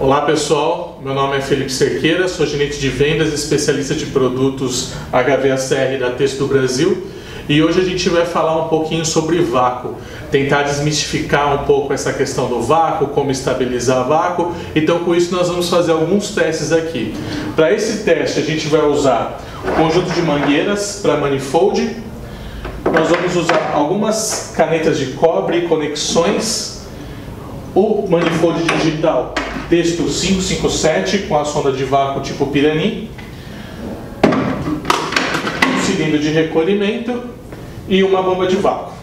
Olá pessoal, meu nome é Felipe Cerqueira, sou gerente de vendas e especialista de produtos HVACR da Texto do Brasil, e hoje a gente vai falar um pouquinho sobre vácuo, tentar desmistificar um pouco essa questão do vácuo, como estabilizar vácuo. Então com isso nós vamos fazer alguns testes aqui. Para esse teste a gente vai usar um conjunto de mangueiras para manifold, nós vamos usar algumas canetas de cobre e conexões, o manifold digital Texto 557 com a sonda de vácuo tipo Pirani, um cilindro de recolhimento e uma bomba de vácuo.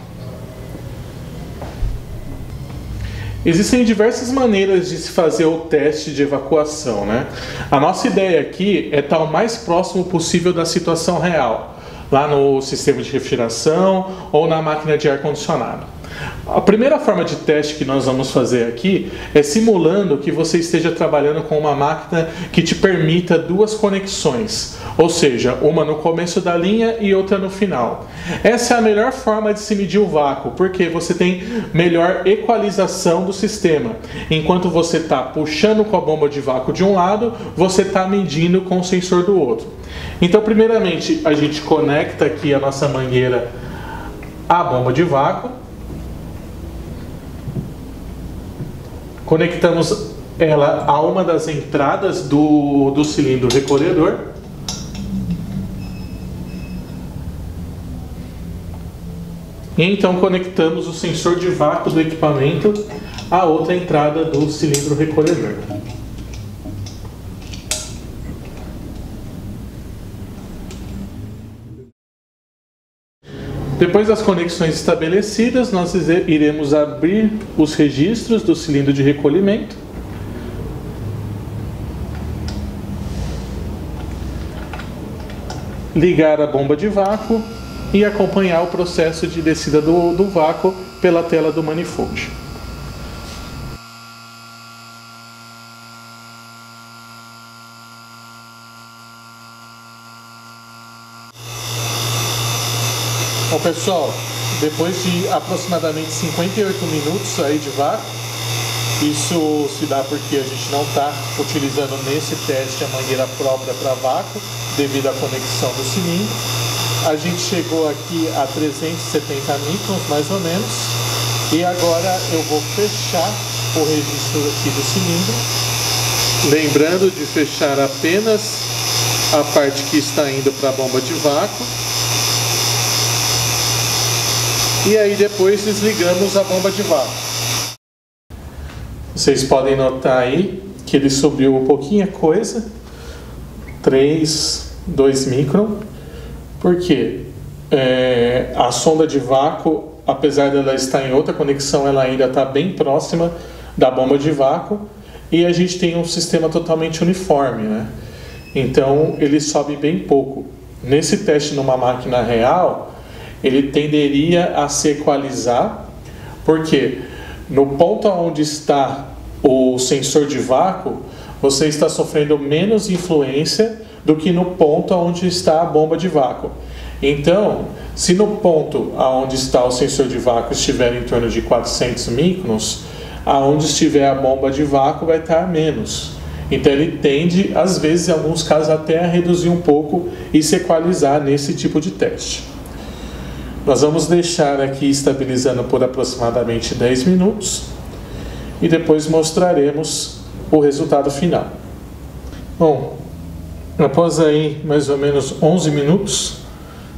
Existem diversas maneiras de se fazer o teste de evacuação, né? A nossa ideia aqui é estar o mais próximo possível da situação real, lá no sistema de refrigeração ou na máquina de ar-condicionado. A primeira forma de teste que nós vamos fazer aqui é simulando que você esteja trabalhando com uma máquina que te permita duas conexões, ou seja, uma no começo da linha e outra no final. Essa é a melhor forma de se medir o vácuo, porque você tem melhor equalização do sistema. Enquanto você está puxando com a bomba de vácuo de um lado, você está medindo com o sensor do outro. Então, primeiramente, a gente conecta aqui a nossa mangueira à bomba de vácuo. Conectamos ela a uma das entradas do cilindro recolhedor. E então conectamos o sensor de vácuo do equipamento a outra entrada do cilindro recolhedor. Depois das conexões estabelecidas, nós iremos abrir os registros do cilindro de recolhimento. Ligar a bomba de vácuo e acompanhar o processo de descida do vácuo pela tela do manifold. Bom pessoal, depois de aproximadamente 58 minutos aí de vácuo, isso se dá porque a gente não está utilizando nesse teste a mangueira própria para vácuo, devido à conexão do cilindro. A gente chegou aqui a 370 microns mais ou menos, e agora eu vou fechar o registro aqui do cilindro, lembrando de fechar apenas a parte que está indo para a bomba de vácuo. E aí depois desligamos a bomba de vácuo. Vocês podem notar aí que ele subiu um pouquinho a coisa, 2 micron, porque a sonda de vácuo, apesar dela estar em outra conexão, ela ainda está bem próxima da bomba de vácuo, e a gente tem um sistema totalmente uniforme, né? Então ele sobe bem pouco. Nesse teste numa máquina real, ele tenderia a se equalizar, porque no ponto onde está o sensor de vácuo, você está sofrendo menos influência do que no ponto onde está a bomba de vácuo. Então, se no ponto onde está o sensor de vácuo estiver em torno de 400 microns, aonde estiver a bomba de vácuo vai estar menos. Então ele tende, às vezes, em alguns casos, até a reduzir um pouco e se equalizar nesse tipo de teste. Nós vamos deixar aqui estabilizando por aproximadamente 10 minutos e depois mostraremos o resultado final. Bom, após aí mais ou menos 11 minutos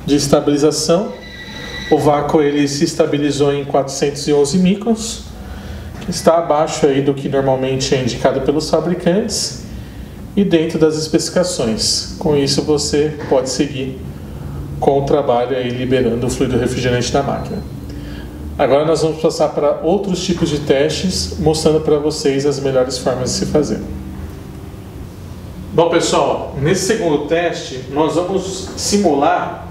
de estabilização, o vácuo ele se estabilizou em 411 microns, que está abaixo aí do que normalmente é indicado pelos fabricantes e dentro das especificações. Com isso você pode seguir com o trabalho aí liberando o fluido refrigerante da máquina. Agora nós vamos passar para outros tipos de testes, mostrando para vocês as melhores formas de se fazer. Bom pessoal, nesse segundo teste nós vamos simular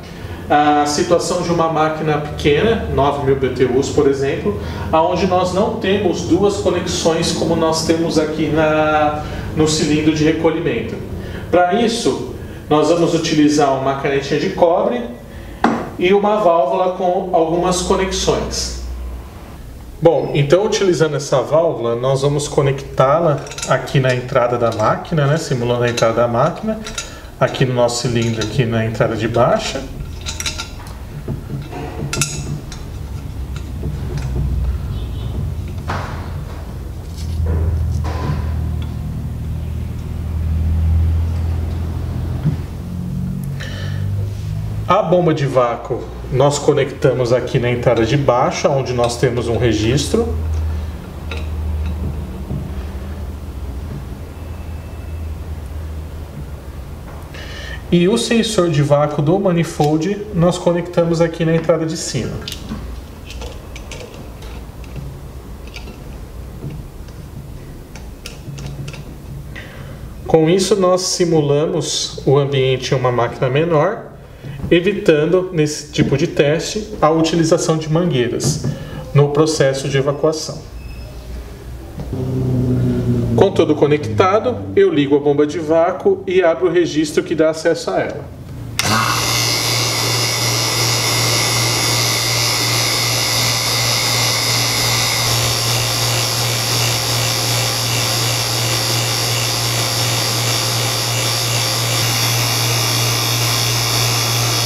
a situação de uma máquina pequena, 9.000 BTUs por exemplo, onde nós não temos duas conexões como nós temos aqui no cilindro de recolhimento. Para isso, nós vamos utilizar uma canetinha de cobre e uma válvula com algumas conexões. Bom, então utilizando essa válvula, nós vamos conectá-la aqui na entrada da máquina, né? Simulando a entrada da máquina, aqui no nosso cilindro, aqui na entrada de baixa. A bomba de vácuo nós conectamos aqui na entrada de baixo, onde nós temos um registro. E o sensor de vácuo do manifold nós conectamos aqui na entrada de cima. Com isso nós simulamos o ambiente em uma máquina menor, evitando, nesse tipo de teste, a utilização de mangueiras no processo de evacuação. Com tudo conectado, eu ligo a bomba de vácuo e abro o registro que dá acesso a ela.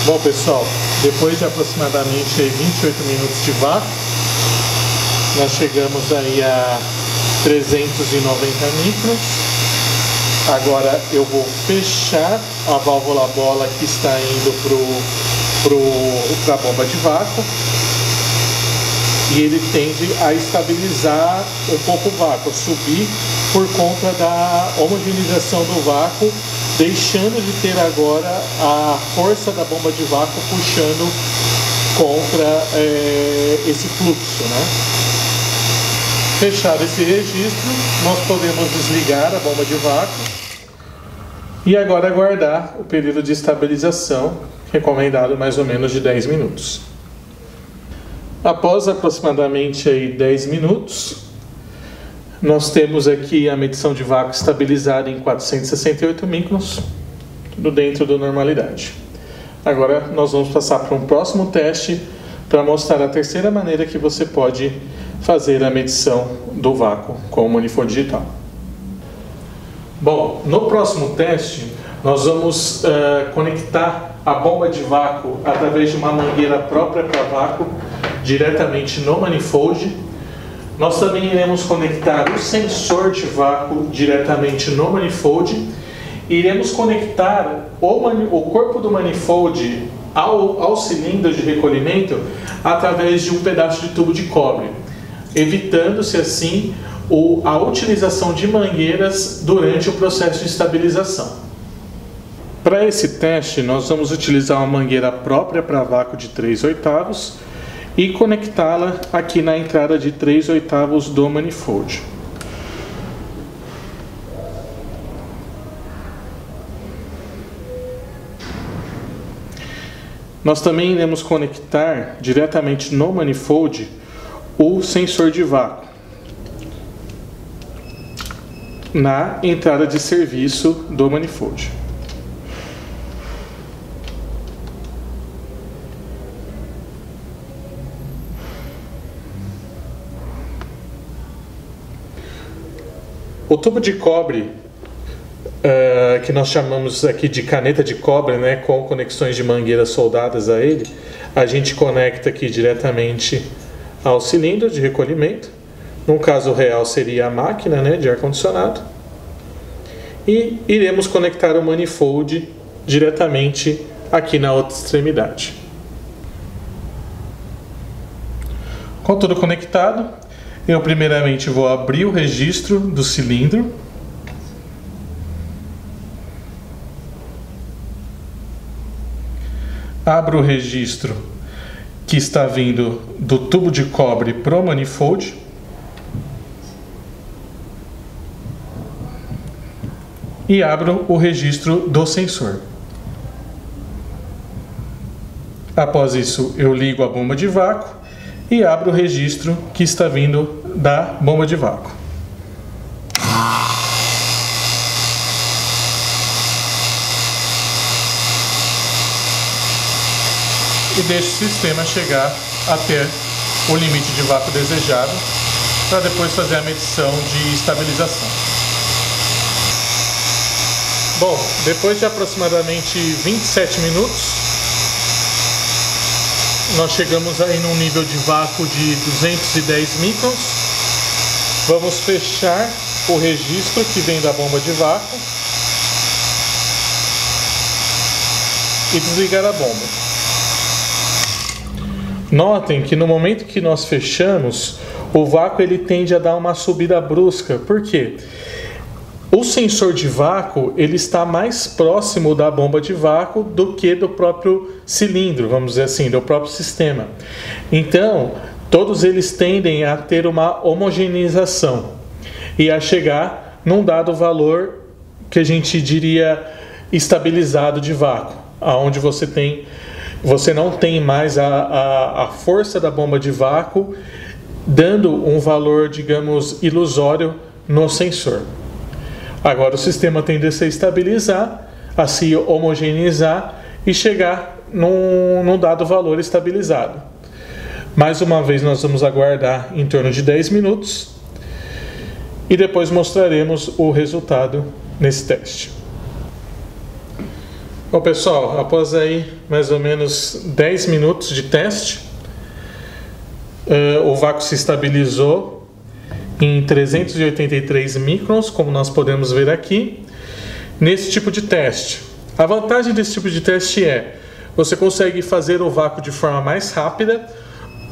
Bom, pessoal, depois de aproximadamente 28 minutos de vácuo, nós chegamos aí a 390 microns. Agora eu vou fechar a válvula bola que está indo para a bomba de vácuo, e ele tende a estabilizar um pouco o vácuo, subir por conta da homogeneização do vácuo, deixando de ter agora a força da bomba de vácuo puxando contra esse fluxo, né? Fechado esse registro, nós podemos desligar a bomba de vácuo e agora aguardar o período de estabilização, recomendado mais ou menos de 10 minutos. Após aproximadamente aí 10 minutos, nós temos aqui a medição de vácuo estabilizada em 468 microns, tudo dentro da normalidade. Agora nós vamos passar para um próximo teste para mostrar a terceira maneira que você pode fazer a medição do vácuo com o manifold digital. Bom, no próximo teste nós vamos conectar a bomba de vácuo através de uma mangueira própria para vácuo diretamente no manifold. Nós também iremos conectar o sensor de vácuo diretamente no manifold e iremos conectar o corpo do manifold ao cilindro de recolhimento através de um pedaço de tubo de cobre, evitando-se assim a utilização de mangueiras durante o processo de estabilização. Para esse teste, nós vamos utilizar uma mangueira própria para vácuo de 3/8 e conectá-la aqui na entrada de 3/8 do manifold. Nós também iremos conectar diretamente no manifold o sensor de vácuo na entrada de serviço do manifold. O tubo de cobre, que nós chamamos aqui de caneta de cobre, né, com conexões de mangueira soldadas a ele, a gente conecta aqui diretamente ao cilindro de recolhimento. No caso real seria a máquina, né, de ar-condicionado. E iremos conectar o manifold diretamente aqui na outra extremidade. Com tudo conectado, eu primeiramente vou abrir o registro do cilindro. Abro o registro que está vindo do tubo de cobre para o manifold. E abro o registro do sensor. Após isso, eu ligo a bomba de vácuo e abro o registro que está vindo da bomba de vácuo. E deixo o sistema chegar até o limite de vácuo desejado, para depois fazer a medição de estabilização. Bom, depois de aproximadamente 27 minutos, nós chegamos aí num nível de vácuo de 210 microns. Vamos fechar o registro que vem da bomba de vácuo e desligar a bomba. Notem que no momento que nós fechamos, o vácuo ele tende a dar uma subida brusca. Por quê? O sensor de vácuo ele está mais próximo da bomba de vácuo do que do próprio cilindro, vamos dizer assim, do próprio sistema. Então, todos eles tendem a ter uma homogeneização e a chegar num dado valor que a gente diria estabilizado de vácuo, aonde você não tem mais a força da bomba de vácuo dando um valor, digamos, ilusório no sensor. Agora o sistema tende a se estabilizar, a se homogeneizar e chegar num dado valor estabilizado. Mais uma vez nós vamos aguardar em torno de 10 minutos e depois mostraremos o resultado nesse teste. Bom pessoal, após aí mais ou menos 10 minutos de teste, o vácuo se estabilizou em 383 microns, como nós podemos ver aqui, nesse tipo de teste. A vantagem desse tipo de teste é, você consegue fazer o vácuo de forma mais rápida,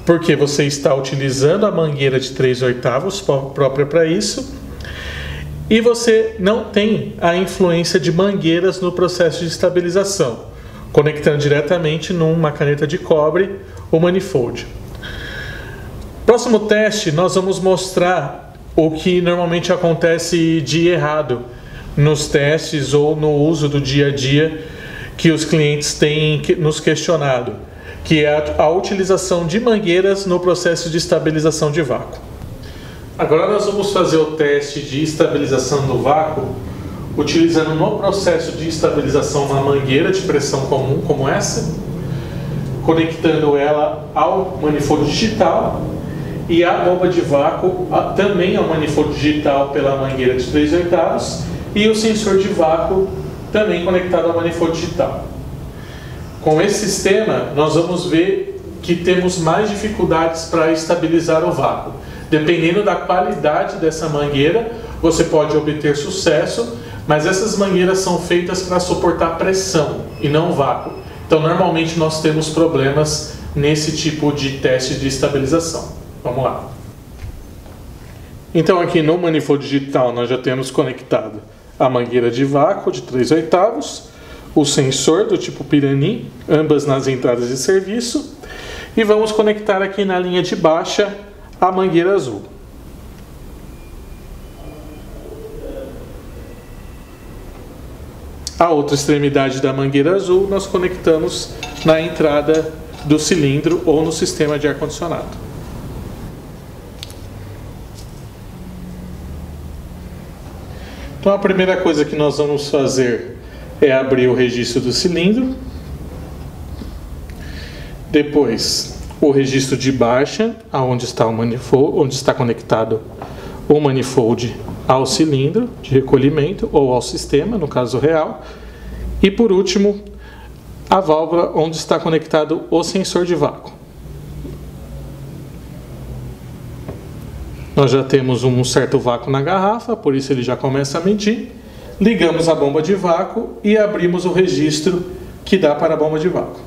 porque você está utilizando a mangueira de 3/8 própria para isso, e você não tem a influência de mangueiras no processo de estabilização, conectando diretamente numa caneta de cobre ou manifold. Próximo teste, nós vamos mostrar o que normalmente acontece de errado nos testes ou no uso do dia a dia que os clientes têm nos questionado, que é a utilização de mangueiras no processo de estabilização de vácuo. Agora nós vamos fazer o teste de estabilização do vácuo utilizando no processo de estabilização uma mangueira de pressão comum como essa, conectando ela ao manifold digital e a bomba de vácuo também ao manifold digital pela mangueira de 3/8 e o sensor de vácuo também conectado ao manifold digital. Com esse sistema nós vamos ver que temos mais dificuldades para estabilizar o vácuo. Dependendo da qualidade dessa mangueira, você pode obter sucesso, mas essas mangueiras são feitas para suportar pressão e não vácuo. Então normalmente nós temos problemas nesse tipo de teste de estabilização. Vamos lá. Então aqui no manifold digital nós já temos conectado a mangueira de vácuo de 3/8, o sensor do tipo Pirani, ambas nas entradas de serviço, e vamos conectar aqui na linha de baixa a mangueira azul. A outra extremidade da mangueira azul nós conectamos na entrada do cilindro ou no sistema de ar-condicionado. Então a primeira coisa que nós vamos fazer é abrir o registro do cilindro. Depois o registro de baixa, onde está o manifold, onde está conectado o manifold ao cilindro de recolhimento ou ao sistema, no caso real. E por último, a válvula onde está conectado o sensor de vácuo. Nós já temos um certo vácuo na garrafa, por isso ele já começa a medir. Ligamos a bomba de vácuo e abrimos o registro que dá para a bomba de vácuo.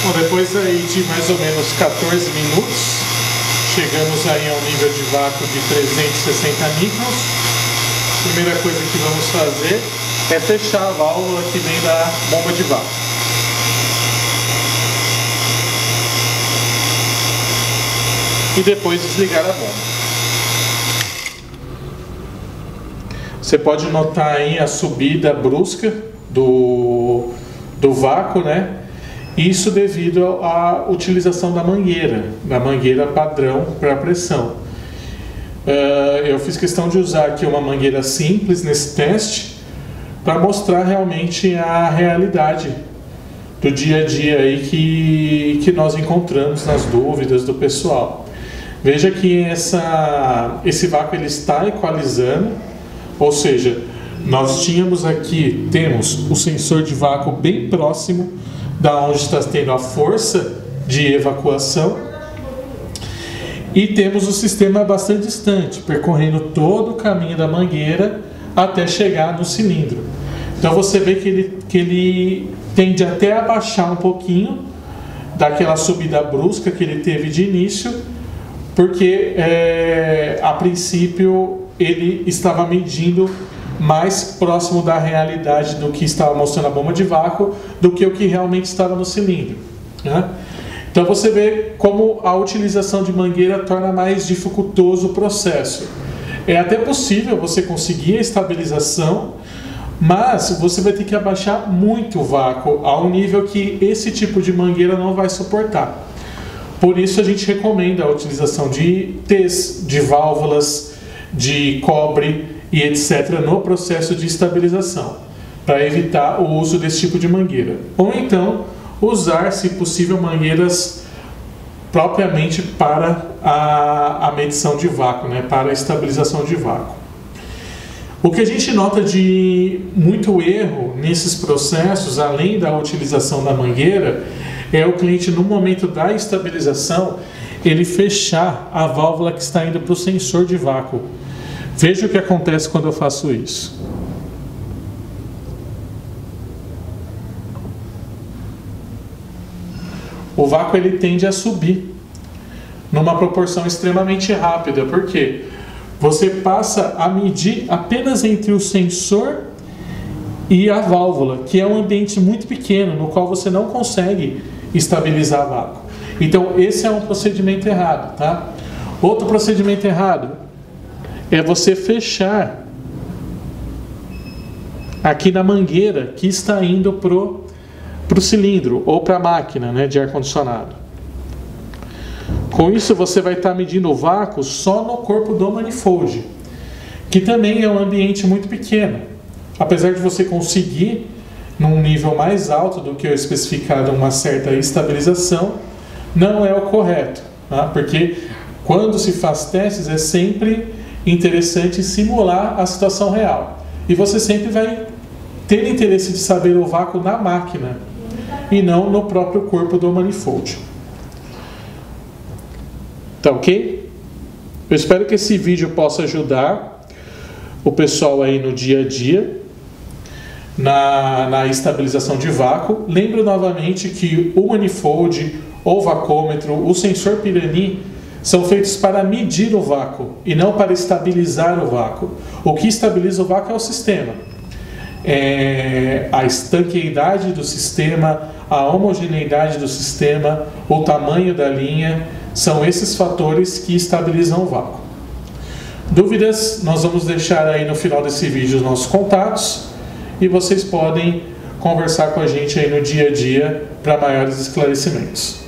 Bom, depois aí de mais ou menos 14 minutos, chegamos aí ao nível de vácuo de 360 microns. A primeira coisa que vamos fazer é fechar a válvula que vem da bomba de vácuo. E depois desligar a bomba. Você pode notar aí a subida brusca do vácuo, né? Isso devido à utilização da mangueira padrão para pressão. Eu fiz questão de usar aqui uma mangueira simples nesse teste para mostrar realmente a realidade do dia a dia aí que nós encontramos nas dúvidas do pessoal. Veja que esse vácuo ele está equalizando, ou seja, nós temos o sensor de vácuo bem próximo da onde está tendo a força de evacuação e temos o sistema bastante distante, percorrendo todo o caminho da mangueira até chegar no cilindro. Então você vê que ele tende até a baixar um pouquinho daquela subida brusca que ele teve de início, porque a princípio ele estava medindo mais próximo da realidade do que estava mostrando a bomba de vácuo do que o que realmente estava no cilindro, né? Então você vê como a utilização de mangueira torna mais dificultoso o processo. É até possível você conseguir a estabilização, mas você vai ter que abaixar muito o vácuo a um nível que esse tipo de mangueira não vai suportar. Por isso a gente recomenda a utilização de T's, de válvulas, de cobre e etc. no processo de estabilização, para evitar o uso desse tipo de mangueira. Ou então usar, se possível, mangueiras propriamente para a medição de vácuo, né? Para a estabilização de vácuo. O que a gente nota de muito erro nesses processos, além da utilização da mangueira, é o cliente, no momento da estabilização, ele fechar a válvula que está indo para o sensor de vácuo. Veja o que acontece quando eu faço isso. O vácuo ele tende a subir numa proporção extremamente rápida. Por quê? Você passa a medir apenas entre o sensor e a válvula, que é um ambiente muito pequeno, no qual você não consegue estabilizar vácuo. Então, esse é um procedimento errado, tá? Outro procedimento errado é você fechar aqui na mangueira que está indo pro cilindro ou para a máquina, né, de ar-condicionado. Com isso você vai estar medindo o vácuo só no corpo do manifold, que também é um ambiente muito pequeno. Apesar de você conseguir, num nível mais alto do que o especificado, uma certa estabilização, não é o correto, tá? Porque quando se faz testes é sempre interessante simular a situação real. E você sempre vai ter interesse de saber o vácuo na máquina e não no próprio corpo do manifold. Tá ok? Eu espero que esse vídeo possa ajudar o pessoal aí no dia a dia na estabilização de vácuo. Lembro novamente que o manifold, o vacômetro, o sensor Pirani são feitos para medir o vácuo e não para estabilizar o vácuo. O que estabiliza o vácuo é o sistema. A estanqueidade do sistema, a homogeneidade do sistema, o tamanho da linha, são esses fatores que estabilizam o vácuo. Dúvidas? Nós vamos deixar aí no final desse vídeo os nossos contatos e vocês podem conversar com a gente aí no dia a dia para maiores esclarecimentos.